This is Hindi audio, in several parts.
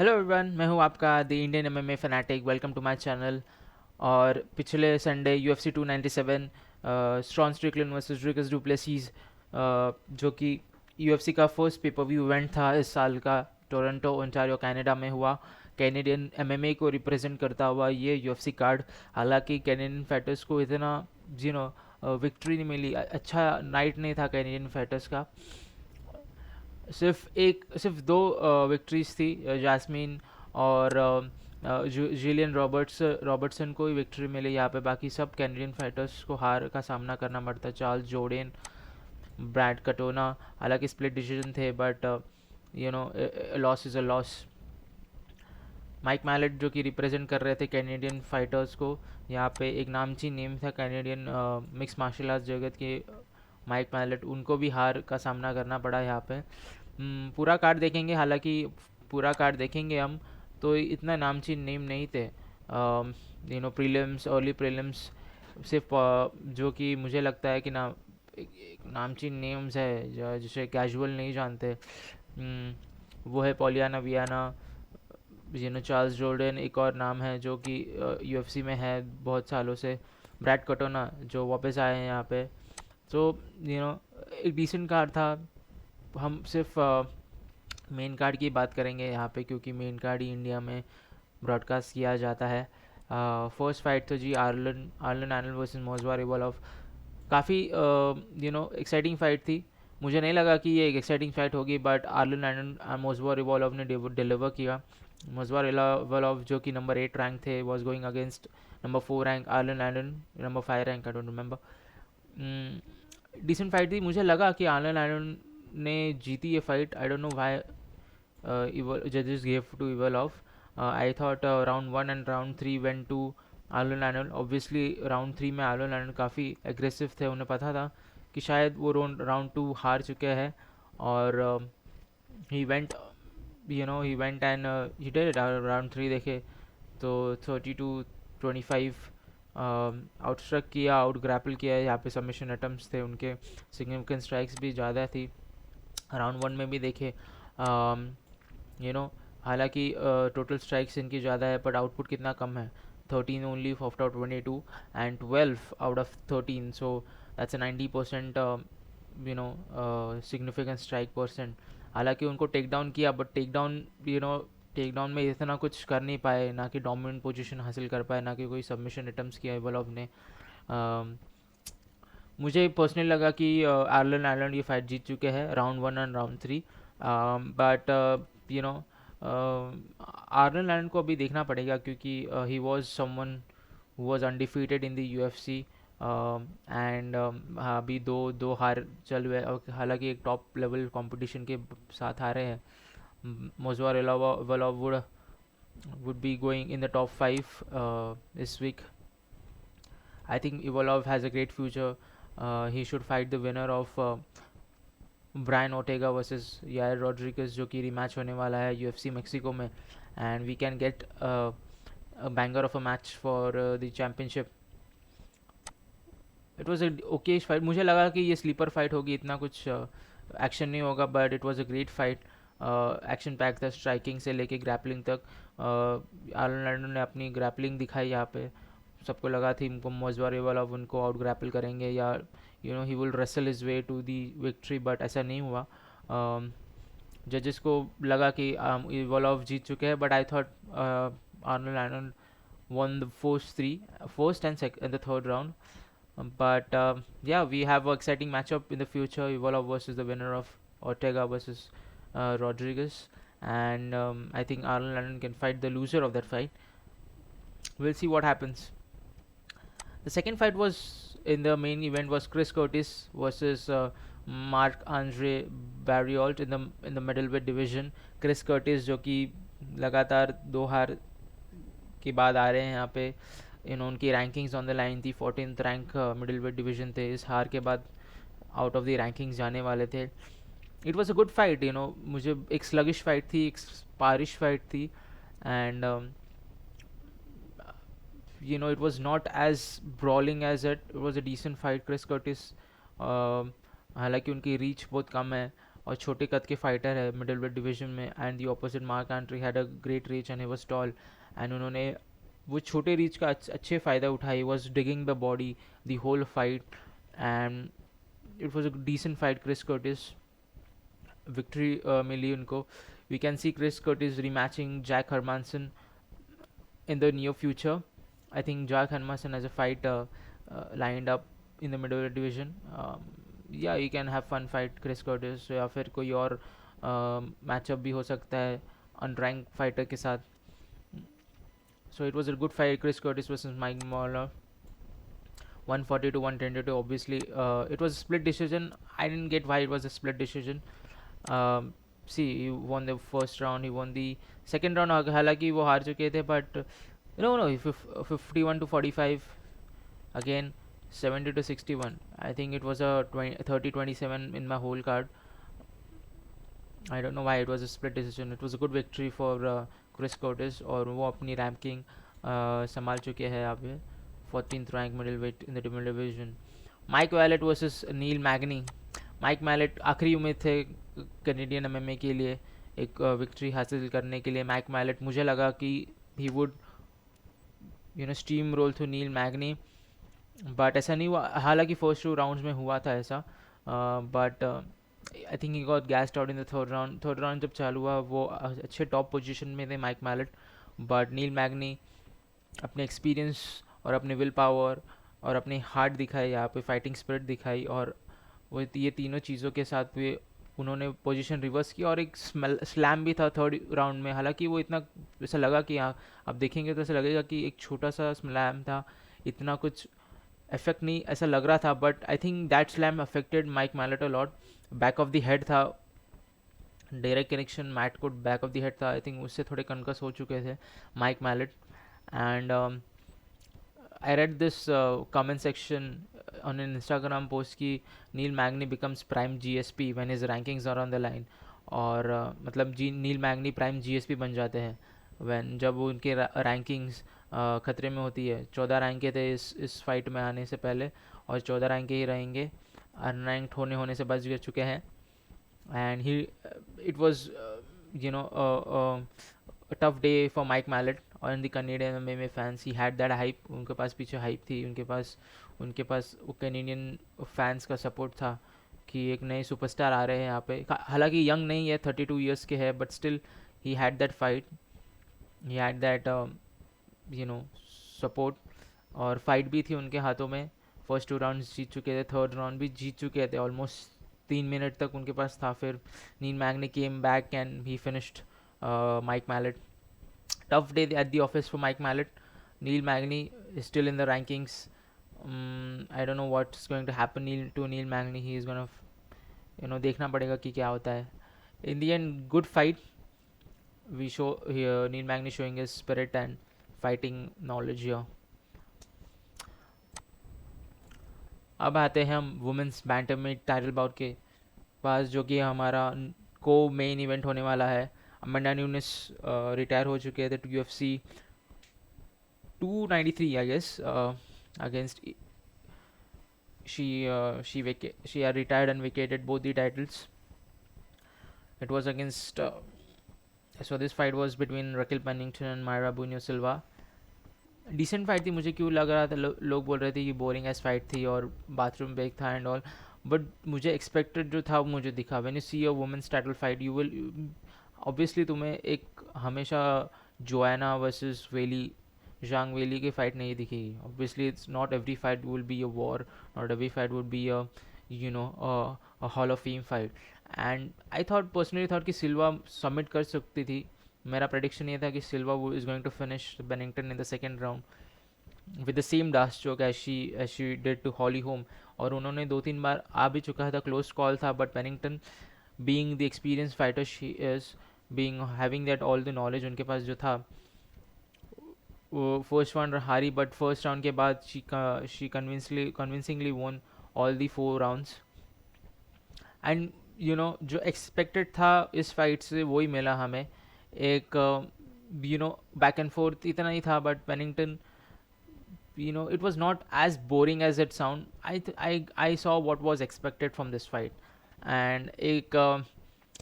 हेलो एवरीवन, मैं हूं आपका the Indian MMA fanatic. Welcome to my channel. और पिछले संडे UFC 297 स्ट्रॉन स्ट्रिकलैंड वर्सेस ड्रिकस डुप्लेसिस, जो कि UFC का फर्स्ट पेपर व्यू इवेंट था इस साल का, टोरंटो ओंटारियो कनाडा में हुआ। कैनेडियन एमएमए को रिप्रेजेंट करता हुआ ये UFC कार्ड। हालांकि कैनेडियन फाइटर्स को इतना विक्ट्री नहीं मिली, अच्छा नाइट नहीं था कैनेडियन फाइटर्स का। सिर्फ दो विक्ट्रीज थी, जैस्मिन और जिलियन रॉबर्टसन को ही विक्ट्री मिली यहाँ पे। बाकी सब कैनेडियन फाइटर्स को हार का सामना करना पड़ता। चार्ल्स जोर्डेन, ब्रैड कटोना, हालांकि स्प्लिट डिसीजन थे, but loss is a loss. Mike Mallet जो कि रिप्रेजेंट कर रहे थे कैनेडियन फाइटर्स को, यहाँ पे एक नामची नेम था कैनेडियन मिक्स मार्शल आर्ट्स जगत के, माइक मैलेट, उनको भी हार का सामना करना पड़ा यहाँ पे। पूरा कार्ड देखेंगे, हालांकि पूरा कार्ड देखेंगे हम तो इतना नामची नेम नहीं थे। प्रीलिम्स, अर्ली प्रीलिम्स सिर्फ जो कि मुझे लगता है कि एक नामची नेम्स है जिसे कैजुअल नहीं जानते। वो है पॉलियाना वियाना, चार्ल्स जोर्डन एक और नाम है जो कि UFC में है बहुत सालों से, ब्रैड कटोना जो वापस आए हैं यहाँ पे। तो एक डिसेंट कार्ड था। हम सिर्फ मेन कार्ड की बात करेंगे यहाँ पे, क्योंकि मेन कार्ड ही इंडिया में ब्रॉडकास्ट किया जाता है। फर्स्ट फाइट तो जी आर्लन आर्लन एनल वर्सेस मोजवा रिवॉल्व। काफ़ी एक्साइटिंग फाइट थी। मुझे नहीं लगा कि ये एक एक्साइटिंग फाइट होगी, बट आर्लन एनल मोजवा रिवॉल्व ने डिलीवर किया। मोजवा रिवॉल्व जो कि नंबर 8 रैंक थे, was going against number 4 rank Arnold एनल, number 5 rank, I don't remember. Decent fight थी। मुझे लगा कि आर्लन एनल ने जीती ये fight. I don't know why judges gave to Ivalov. I thought round 1 and round 3 went to Arlen Arnold. Obviously round 3 में Arlen Arnold काफ़ी एग्रेसिव थे, उन्हें पता था कि शायद वो राउंड 2 हार चुके हैं। और he went he went and he did it। Round 3 देखे तो 32-25 आउटस्ट्रक किया, आउट ग्रैपल किया। यहाँ पे सबमिशन अटम्प्ट्स थे उनके, सिग्निफिकेंट स्ट्राइक्स भी ज़्यादा थी। राउंड 1 में भी देखे, हालांकि टोटल स्ट्राइक्स इनकी ज़्यादा है, बट आउटपुट कितना कम है, 13 only out of 22 and 12 out of 13, so that's a 90% significant strike percent. हालांकि उनको टेक डाउन किया, बट टेक डाउन में इतना कुछ कर नहीं पाए, ना कि डोमिनेंट पोजीशन हासिल कर पाए, ना कि कोई सबमिशन अटम्प्ट्स किया इवॉल्व ने। मुझे पर्सनली लगा कि आर्लन आयरलैंड ये फाइट जीत चुके हैं round 1 and round 3, but Arnold आयरलैंड को अभी देखना पड़ेगा, क्योंकि he was someone who was undefeated in the UFC। And अभी दो दो हार चल हुए, हालांकि एक टॉप लेवल कंपटीशन के साथ आ रहे हैं। मोजवा revolve would be going in the top 5 this week. I think Ivolov has a great future. He should fight the winner of Brian Ortega versus Yair Rodriguez, जो कि रिमैच होने वाला है UFC मेक्सिको में, and we can get banger of a match for the championship. It was a okay fight. मुझे लगा कि ये स्लीपर फाइट होगी, इतना कुछ एक्शन नहीं होगा, but it was a great fight. Action pack था, स्ट्राइकिंग से लेके ग्रैपलिंग तक। आर्लन ने अपनी ग्रैपलिंग दिखाई यहाँ पे। सबको लगा थी उनको मोजवा रिवॉल्व उनको आउट ग्रैपल करेंगे, या he will wrestle his way to the victory, but ऐसा नहीं हुआ। जजेस को लगा कि रिवॉल्व जीत चुके हैं, but I thought Arnold won the first and the third round. But yeah, we have an exciting matchup in the future. Ivolov versus the winner of Ortega versus Rodriguez, and I think Arnold Allen can fight the loser of that fight. We'll see what happens. The second fight was in the main event was Chris Curtis versus Mark Andre Barriault in the middleweight division. Chris Curtis जो कि लगातार 2 हार के बाद आ रहे हैं यहाँ पे, उनकी रैंकिंग्स ऑन द लाइन थी। 14th rank middle weight division थे, इस हार के बाद आउट ऑफ द रैंकिंग्स जाने वाले थे। It was a good fight, मुझे एक स्लगिश फाइट थी, एक स्पारिश फाइट थी, and it was not as brawling as it was a decent fight. Chris Curtis हालांकि उनकी रीच बहुत कम है, और छोटे कद के फाइटर है मिडल वेट डिवीजन में, and the opposite Marc Andre had a great reach and he was tall, and उन्होंने वो छोटे रीच का अच्छे फ़ायदा उठाई, was digging the body the whole fight, and it was a decent fight. Chris Curtis victory मिली उनको. We can see Chris Curtis rematching Jack Hermansson in the near future. I think Jack Hermanson has a fight lined up in the middleweight division. Yeah, you can have fun fight Chris Curtis या फिर कोई और मैचअप भी हो सकता है अनरैंक फाइटर के साथ. So it was a good fight, Chris Curtis versus Mike Moller. 140 to 122. Obviously, it was a split decision. I didn't get why it was a split decision. See, he won the first round, he won the second round. हालांकि वो हार चुके थे, but no, 51 to 45 again, 70 to 61. I think it was a 30-27 in my whole card. I don't know why it was a split decision. It was a good victory for Chris Curtis, और वो अपनी रैंकिंग संभाल चुके हैं यहाँ पे 14th rank middleweight in the middle division. Mike Mallet versus Neil Magny. Mike Mallet आखिरी उम्मीद थे कैनेडियन एमएमए के लिए एक विक्ट्री हासिल करने के लिए. माइक मैलेट मुझे लगा कि he would steamroll through Neil Magny, but ऐसा नहीं हुआ. हालांकि फर्स्ट 2 राउंड्स में हुआ था ऐसा, but I think he got gassed out in the third round जब चालू हुआ वो अच्छे टॉप पोजीशन में थे माइक मैलेट, बट नील मैगनी अपने एक्सपीरियंस और अपने विल पावर और अपने हार्ट दिखाई, यहाँ पे फाइटिंग स्पिरिट दिखाई, और वो ये तीनों चीज़ों के साथ वे उन्होंने पोजीशन रिवर्स किया, और एक स्लैम भी था थर्ड राउंड में. हालांकि वो इतना ऐसा लगा कि हाँ आप देखेंगे तो ऐसा लगेगा कि एक छोटा सा स्लैम था, इतना कुछ इफेक्ट नहीं ऐसा लग रहा था, but I think that slam affected Mike Mallet a lot. Back of the head था, डायरेक्ट कनेक्शन मैट को बैक ऑफ द हेड था. आई थिंक उससे थोड़े कनकस हो चुके थे Mike Mallet. And I read this comment section on an Instagram post कि नील मैगनी becomes prime GSP when his rankings are on the line. और मतलब नील मैगनी प्राइम GSP बन जाते हैं when जब उनके रैंकिंग्स खतरे में होती है. 14 रैंक के थे इस फाइट में आने से पहले, और 14 रैंक के ही रहेंगे. अनरैंक्ड होने से बच चुके हैं. And he it was a tough day for Mike Mallet और the Canadian MMA fans. He had that hype, उनके पास पीछे hype थी, उनके पास वो कैनेडियन फैंस का सपोर्ट था कि एक नए सुपरस्टार आ रहे हैं यहाँ पे. हालांकि यंग नहीं है, 32 ईयर्स के है, but still he had that fight, he had that support. और फाइट भी थी उनके हाथों में. फर्स्ट 2 राउंड जीत चुके थे, थर्ड राउंड भी जीत चुके थे. ऑलमोस्ट 3 मिनट तक उनके पास था. फिर Neil Magny came back and he finished Mike Mallet. Tough day at the office for Mike Mallet. Neil Magny is still in the rankings. I don't know what's going to happen to Neil Magny. He is gonna देखना पड़ेगा कि क्या होता है. In the end, good fight. We show here Neil Magny showing his spirit and fighting knowledge here. अब आते हैं हम वुमेन्स बैंटमवेट टाइटल बाउट के पास, जो कि हमारा को मेन इवेंट होने वाला है. अमेंडा न्यूनेस रिटायर हो चुके थे to UFC 293 I guess against she had retired and vacated both the titles. It was against so this fight was between Raquel Pennington and Mayra Bueno Silva. Decent fight थी. मुझे क्यों लग रहा था लोग बोल रहे थे कि बोरिंग एस फाइट थी और बाथरूम ब्रेक था एंड ऑल, बट मुझे एक्सपेक्टेड जो था वो मुझे दिखा. When you see a women's title fight you will obviously तुम्हें एक हमेशा जोआना वर्सेस वेली जांग वेली की फाइट नहीं दिखेगी. Obviously it's not every fight will be a war, not every fight would be a hall of fame fight. And I thought personally thought कि सिल्वा सबमिट कर सकती थी. मेरा प्रेडिक्शन ये था कि Silva is going to finish Bennington in the second round with the same डास्ट choke as she did to Holly Holm. और उन्होंने 2-3 बार आ भी चुका था, क्लोज कॉल था, but Bennington being the experience fighter she is, being having that all the knowledge उनके पास जो था, वो फर्स्ट राउंड हारी, बट फर्स्ट राउंड के बाद she convincingly won all the 4 rounds. And जो एक्सपेक्टेड था इस फाइट से वही मिला हमें. एक बैक एंड फोर्थ इतना ही था, but Pennington it was not as boring as it sound. I saw what was expected from this fight. And एक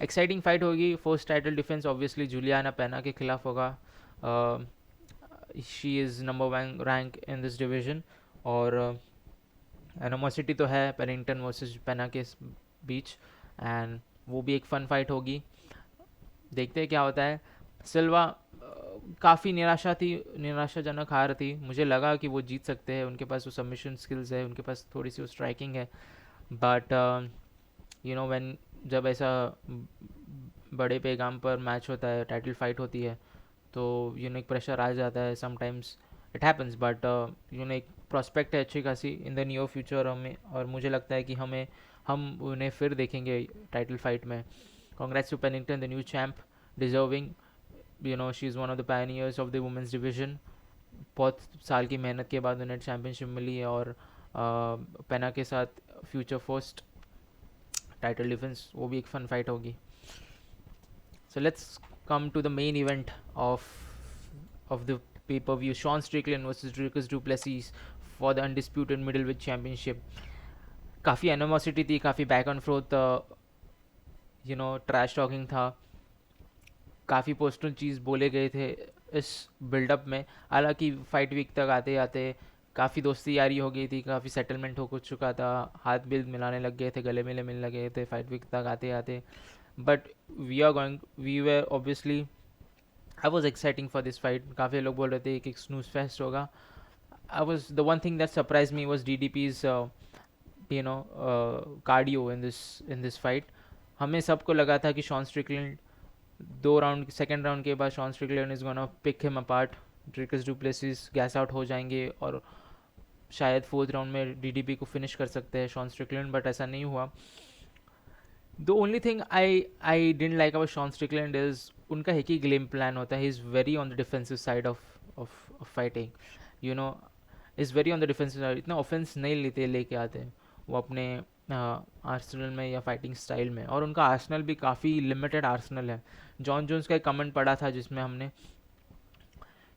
एक्साइटिंग फाइट होगी. First title defence obviously Juliana पेना के खिलाफ होगा. She is number 1 rank in this division. और एनिमोसिटी तो है पेनिंगटन वर्सेस पेना के बीच, एंड वो भी एक फन फाइट होगी. देखते हैं क्या होता है. सिल्वा काफ़ी निराशाजनक हार थी. मुझे लगा कि वो जीत सकते हैं, उनके पास वो सबमिशन स्किल्स है, उनके पास थोड़ी सी वो स्ट्राइकिंग है. बट यू नो व्हेन जब ऐसा बड़े पैगाम पर मैच होता है, टाइटल फाइट होती है, तो यू नो एक प्रेशर आ जाता है. Sometimes it happens, but you know एक प्रोस्पेक्ट है अच्छी खासी इन द नियर फ्यूचर हमें, और मुझे लगता है कि हम उन्हें फिर देखेंगे टाइटल फाइट में. Congrats to Pennington, the new champ, deserving. You know, she's one of the pioneers of the women's division. बहुत साल की मेहनत के बाद उन्हें चैम्पियनशिप मिली है, और पेना के साथ फ्यूचर फर्स्ट टाइटल डिफेंस, वो भी एक फन फाइट होगी. So let's come to the main event of the pay per view. Sean Strickland versus Dricus Du Plessis for the undisputed middleweight championship. काफ़ी एनिमोसिटी थी, काफ़ी back and forth you know trash talking था. काफ़ी पर्सनल चीज़ बोले गए थे इस बिल्डअप में. हालांकि फाइट वीक तक आते आते काफ़ी दोस्ती यारी हो गई थी, काफ़ी सेटलमेंट हो चुका था, हाथ बिल मिलाने लग गए थे, गले मिले मिलने लगे थे फाइट वीक तक आते आते. But we were obviously, I was exciting for this fight. काफ़ी लोग बोल रहे थे कि स्नूज फेस्ट होगा. I was the one thing that surprise me was DDP's you know cardio in this fight. हमें सबको लगा था कि शॉन स्ट्रिकलैंड सेकेंड राउंड के बाद Sean Strickland is gonna pick him apart. Dricus Du Plessis gas out हो जाएंगे और शायद फोर्थ राउंड में DDP को फिनिश कर सकते हैं शॉन स्ट्रिकलैंड, बट ऐसा नहीं हुआ. The only thing I didn't like about Sean Strickland is उनका एक ही गेम प्लान होता है. He is very on the defensive side of fighting. You know is very on the defensive side. इतना ऑफेंस नहीं लेके आते हैं वो अपने आर्सेनल में या फाइटिंग स्टाइल में. और उनका आर्सेनल भी काफ़ी लिमिटेड आर्सेनल है. जॉन जोन्स का एक कमेंट पढ़ा था जिसमें हमने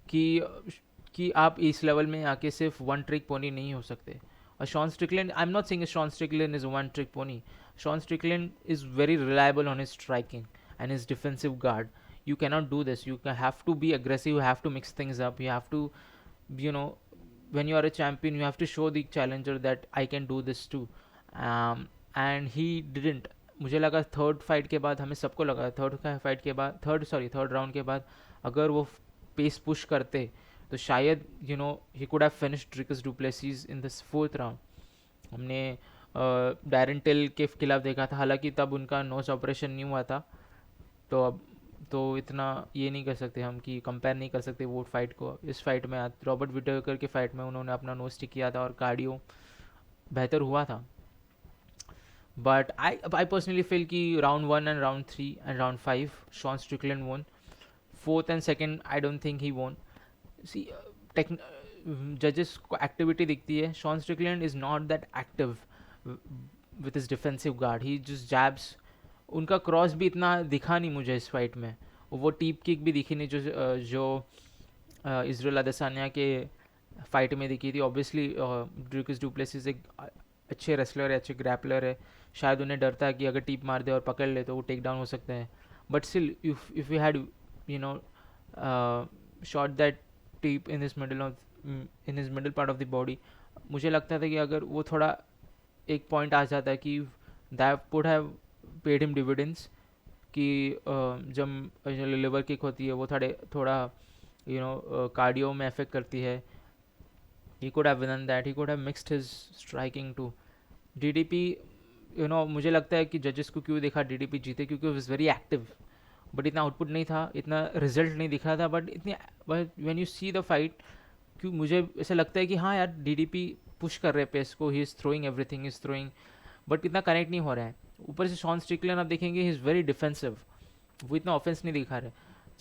कि आप इस लेवल में आके सिर्फ वन ट्रिक पोनी नहीं हो सकते. और Sean Strickland, I am not saying Sean Strickland is one trick pony. Sean Strickland is very reliable on his striking and his defensive guard. You cannot do this. You have to be aggressive. You have to mix things up. You have to, you know, when you are a champion, you have to show the challenger that I can do this too. And he didn't. मुझे लगा थर्ड फाइट के बाद, हमें सबको लगा थर्ड राउंड के बाद अगर वो पेस पुश करते तो शायद you know he could have finished Dricus du Plessis in this fourth round. हमने डैरन टिल के खिलाफ देखा था, हालांकि तब उनका नोज ऑपरेशन नहीं हुआ था, तो अब तो इतना ये नहीं कर सकते हम कि कंपेयर नहीं कर सकते वो फाइट को इस फाइट में. रॉबर्ट विटेकर के फाइट में उन्होंने अपना नोज टिक किया था और कार्डियो बेहतर हुआ था. बट आई पर्सनली फील कि round 1 and round 3 and round 5 Sean Strickland won. Fourth and second I don't think he won. See जजेस को एक्टिविटी दिखती है. Sean Strickland is not that active with his defensive guard. He just jabs. उनका क्रॉस भी इतना दिखा नहीं मुझे इस फाइट में. वो टीप किक भी दिखी नहीं जो इजराइल अदेसानिया के फाइट में दिखी थी. ऑब्वियसली ड्रिकस डुप्लेसिस एक अच्छे रेसलर है, अच्छे ग्रैपलर है. शायद उन्हें डर था कि अगर टीप मार दे और पकड़ ले तो वो टेक डाउन हो सकते हैं. But still if you had you know shot that tip in his middle part of the body, मुझे लगता था कि अगर वो थोड़ा एक पॉइंट आ जाता है कि that would have paid him dividends. कि जब लिवर किक होती है वो थोड़ा यू नो कार्डियो में अफेक्ट करती है. He could have done that. He could have mixed his striking too. DDP you know मुझे लगता है कि जजेस को क्यों देखा DDP जीते, क्योंकि वो इज़ वेरी एक्टिव. बट इतना आउटपुट नहीं था, इतना रिजल्ट नहीं दिखा था. बट इतनी when you see the fight, क्यों मुझे ऐसा लगता है कि हाँ यार DDP पुश कर रहे हैं पेस को. He is throwing everything, is throwing, but इतना कनेक्ट नहीं हो रहा है. ऊपर से शॉन स्ट्रिकलैंड आप देखेंगे ही इज़ वेरी डिफेंसिव. वो इतना ऑफेंस नहीं दिखा रहे.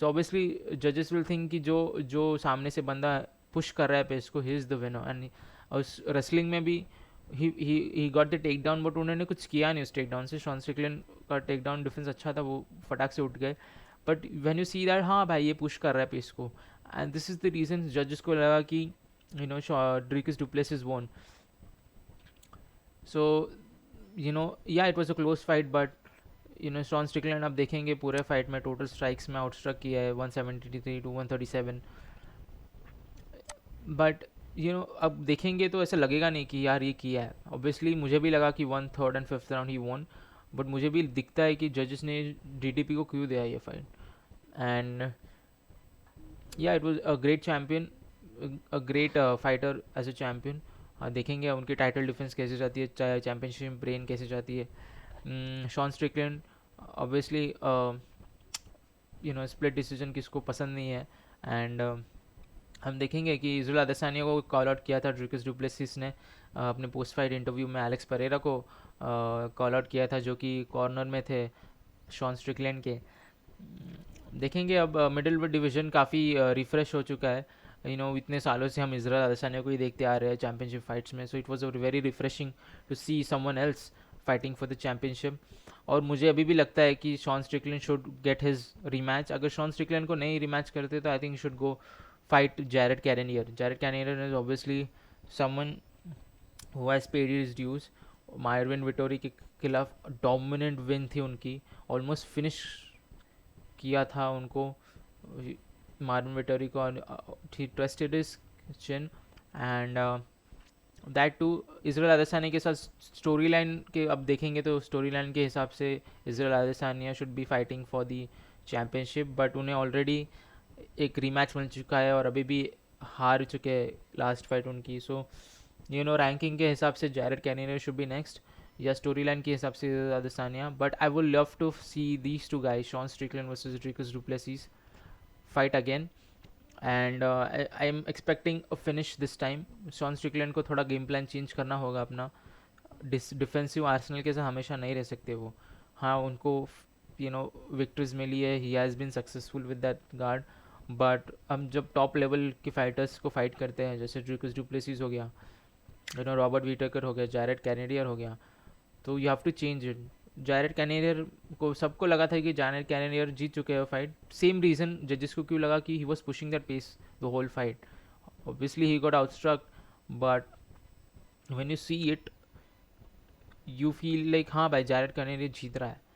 तो ऑब्वियसली जजेस विल थिंक कि जो सामने से बंदा पुश कर रहा है पेस को, he is the winner. And उस रेसलिंग में भी he got the takedown, but उन्होंने कुछ किया नहीं उस टेक डाउन से. शॉन स्ट्रिकलैंड का टेक डाउन डिफेंस अच्छा था, वो फटाक से उठ गए. But when you see that हाँ भाई ये पुश कर रहा है पेस को, and this is the reason जजेस को लगा कि you know Dricus Du Plessis won. So you know, yeah, it was a close fight, but Sean Strickland आप देखेंगे पूरे फाइट में टोटल स्ट्राइक्स में आउटस्ट्रक किया है 173 टू 137, बट अब देखेंगे तो ऐसा लगेगा नहीं कि यार ये किया है। ऑब्वियसली मुझे भी लगा कि 1/3 and 5th round he won, but मुझे भी दिखता है कि जजेस ने डीडीपी को क्यों दिया ये fight. And yeah it was a great champion, a great fighter as a champion. देखेंगे उनकी टाइटल डिफेंस कैसे जाती है, चैम्पियनशिप रेन कैसे जाती है। Sean Strickland obviously split decision किसको पसंद नहीं है। एंड हम देखेंगे कि इजराइल अदेसानिया को कॉल आउट किया था ड्रिकस डुप्लेसिस ने अपने पोस्ट फाइट इंटरव्यू में एलेक्स परेरा को कॉल आउट किया था, जो कि कॉर्नर में थे शॉन स्ट्रिकलैंड के। देखेंगे अब मिडिल वेट डिवीजन काफ़ी रिफ्रेश हो चुका है। इतने सालों से हम इजराइल अदेसानिया को ही देखते आ रहे हैं चैम्पियनशिप फाइट्स में, so it was very refreshing to see someone else fighting for the championship. और मुझे अभी भी लगता है कि Sean Strickland should get his rematch. अगर शॉन स्ट्रिकलैंड को नहीं रीमैच करते तो I think should go fight Jared Cannonier. Jared Cannonier is obviously someone who has paid his dues. Marvin Vettori के खिलाफ डोमिनेंट विन थी उनकी, ऑलमोस्ट फिनिश किया था उनको मायरविन विटोरी को। He trusted his chin and that too Israel Adesanya के साथ स्टोरी लाइन के अब देखेंगे तो स्टोरी लाइन के हिसाब से Israel Adesanya should be fighting for the championship, but उन्हें ऑलरेडी एक रीमैच मिल चुका है और अभी भी हार चुके हैं लास्ट फाइट उनकी। सो रैंकिंग के हिसाब से Jared Cannonier should be next, या स्टोरी लाइन के हिसाब से Adesanya. But I would love to see these two guys, Sean Strickland versus Dricus Du Plessis fight again. And I am expecting a finish this time. Sean Strickland को थोड़ा गेम प्लान चेंज करना होगा अपना, डिफेंसिव आर्सेनल के साथ हमेशा नहीं रह सकते वो। हाँ उनको विक्ट्रीज मिली है, he has been successful with that guard, but हम जब टॉप लेवल के फाइटर्स को फाइट करते हैं, जैसे ड्रिकस डुप्लेसिस हो गया, रॉबर्ट विटेकर हो गया, जैरेड कैनेडियर हो गया, तो you have to change it. Jared Cannonier को सबको लगा था कि जैरेड कैनेडियर जीत चुके हैं फाइट, सेम रीज़न जजेस को क्यों लगा कि he was pushing that pace the whole fight. Obviously he got outstruck, but when you see it you feel like हाँ भाई जैरेड कैनेडियर जीत रहा है।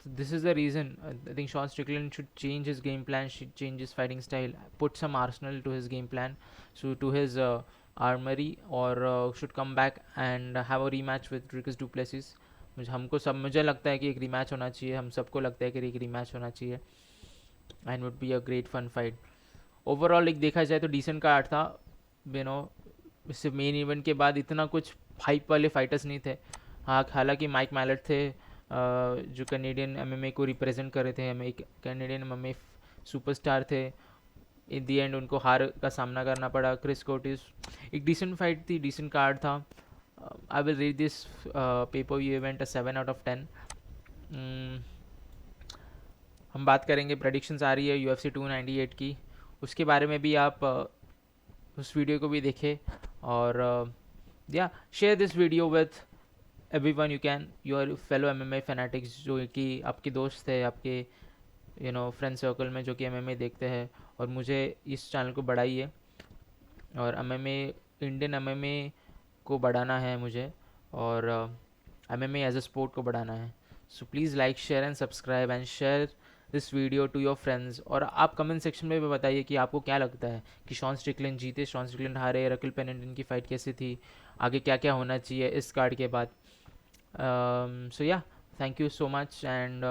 So this is the reason I think Sean Strickland should change his game plan, should change his fighting style, put some arsenal to his game plan, so to his armory, or should come back and have a rematch with Dricus Duplessis. मुझे लगता है कि एक रीमैच होना चाहिए, हम सबको लगता है कि एक रीमैच होना चाहिए, and would be a great fun fight. Overall एक देखा जाए तो डिसेंट कार्ड था, इससे मेन इवेंट के बाद इतना कुछ हाइप वाले फाइटर्स नहीं थे। हाँ हालांकि माइक मैलेट थे जो कैनेडियन एमएमए को रिप्रेजेंट कर रहे थे, हमें एक कैनेडियन एमएमए सुपरस्टार थे। इन दी एंड उनको हार का सामना करना पड़ा। क्रिस कोटिस, एक डिसेंट फाइट थी, डिसेंट कार्ड था। I will rate this pay per view event 7/10। हम बात करेंगे, प्रेडिक्शंस आ रही है UFC 298 की, उसके बारे में भी आप उस वीडियो को भी देखें, और या share this video with everyone you can, your fellow MMA fanatics, जो कि आपके दोस्त है, आपके फ्रेंड सर्कल में जो कि MMA देखते हैं, और मुझे इस चैनल को बढ़ाइए, और MMA इंडियन MMA को बढ़ाना है मुझे, और MMA एज अ स्पोर्ट को बढ़ाना है। So please like share and subscribe and share this video to your friends. और आप कमेंट सेक्शन में भी बताइए कि आपको क्या लगता है कि शॉन स्ट्रिकलैंड जीते, शॉन स्ट्रिकलैंड हारे, रकुल पेनिंटन की फ़ाइट कैसी थी, आगे क्या क्या होना चाहिए इस कार्ड के बाद। So yeah, thank you so much, and